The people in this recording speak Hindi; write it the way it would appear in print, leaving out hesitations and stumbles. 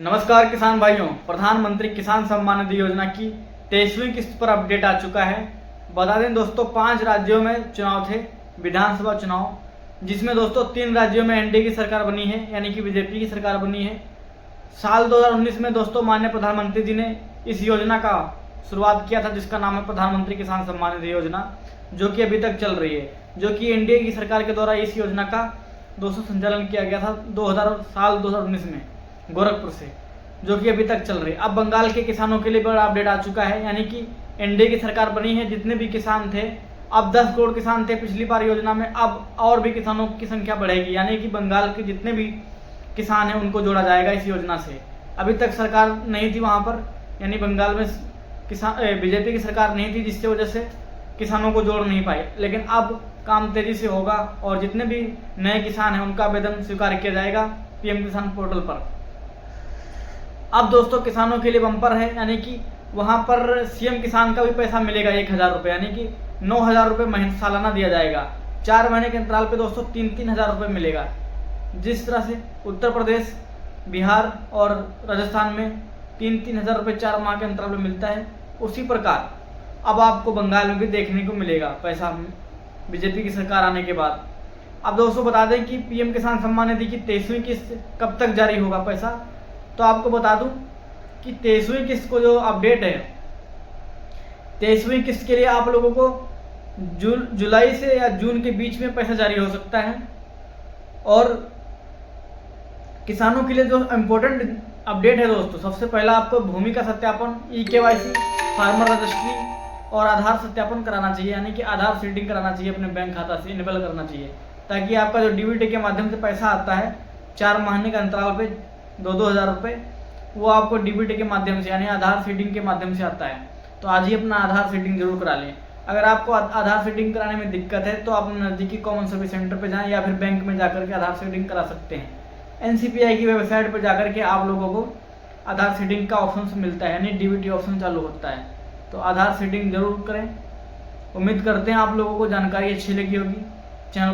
नमस्कार किसान भाइयों, प्रधानमंत्री किसान सम्मान निधि योजना की 23वीं किस्त पर अपडेट आ चुका है। बता दें दोस्तों, 5 राज्यों में चुनाव थे, विधानसभा चुनाव, जिसमें दोस्तों 3 राज्यों में एनडीए की सरकार बनी है, यानी कि बीजेपी की सरकार बनी है। साल 2019 में दोस्तों माननीय प्रधानमंत्री जी ने इस योजना का शुरुआत किया था, जिसका नाम है प्रधानमंत्री किसान सम्मान निधि योजना, जो कि अभी तक चल रही है, जो कि एनडीए की सरकार के द्वारा इस योजना का दोस्तों संचालन किया गया था साल 2019 में गोरखपुर से, जो कि अभी तक चल रही है। अब बंगाल के किसानों के लिए बड़ा अपडेट आ चुका है, यानी कि एनडीए की सरकार बनी है, जितने भी किसान थे, अब 10 करोड़ किसान थे पिछली बार योजना में, अब और भी किसानों की संख्या बढ़ेगी, यानी कि बंगाल के जितने भी किसान हैं उनको जोड़ा जाएगा इस योजना से। अभी तक सरकार नहीं थी वहाँ पर, यानी बंगाल में किसान बीजेपी की सरकार नहीं थी, जिसकी वजह से किसानों को जोड़ नहीं पाए, लेकिन अब काम तेजी से होगा और जितने भी नए किसान हैं उनका आवेदन स्वीकार किया जाएगा पीएम किसान पोर्टल पर। अब दोस्तों किसानों के लिए बम्पर है, यानी कि वहाँ पर सीएम किसान का भी पैसा मिलेगा 1000 रुपये, यानी कि 9000 रुपये महीने सालाना दिया जाएगा। 4 महीने के अंतराल पे दोस्तों 3-3 हज़ार रुपये मिलेगा। जिस तरह से उत्तर प्रदेश, बिहार और राजस्थान में 3-3 हज़ार रुपये 4 माह के अंतराल में मिलता है, उसी प्रकार अब आपको बंगाल में भी देखने को मिलेगा पैसा बीजेपी की सरकार आने के बाद। अब दोस्तों बता दें कि पीएम किसान सम्मान निधि की 23वीं किस्त कब तक जारी होगा पैसा, तो आपको बता दूं कि 23वीं किस्त को जो अपडेट है, 23वीं किस्त के लिए आप लोगों को जुलाई से या जून के बीच में पैसा जारी हो सकता है। और किसानों के लिए जो इम्पोर्टेंट अपडेट है दोस्तों, सबसे पहला आपको भूमि का सत्यापन, ई-केवाईसी, फार्मर रजिस्ट्री और आधार सत्यापन कराना चाहिए, यानी कि आधार सीडिंग कराना चाहिए, अपने बैंक खाता से इनेबल करना चाहिए, ताकि आपका जो डीबीटी के माध्यम से पैसा आता है 4 महीने के अंतराल पे 2-2 हज़ार रुपये, वो आपको डीबीटी के माध्यम से यानी आधार सीडिंग के माध्यम से आता है। तो आज ही अपना आधार सीडिंग जरूर करा लें। अगर आपको आधार सीडिंग कराने में दिक्कत है तो आप नज़दीकी कॉमन सर्विस सेंटर पर जाएं या फिर बैंक में जाकर के आधार सीडिंग करा सकते हैं। एनसीपीआई की वेबसाइट पर जाकर के आप लोगों को आधार सीडिंग का ऑप्शन मिलता है, यानी डीबीटी ऑप्शन चालू होता है। तो आधार सीडिंग जरूर करें। उम्मीद करते हैं आप लोगों को जानकारी अच्छी लगी होगी। चैनल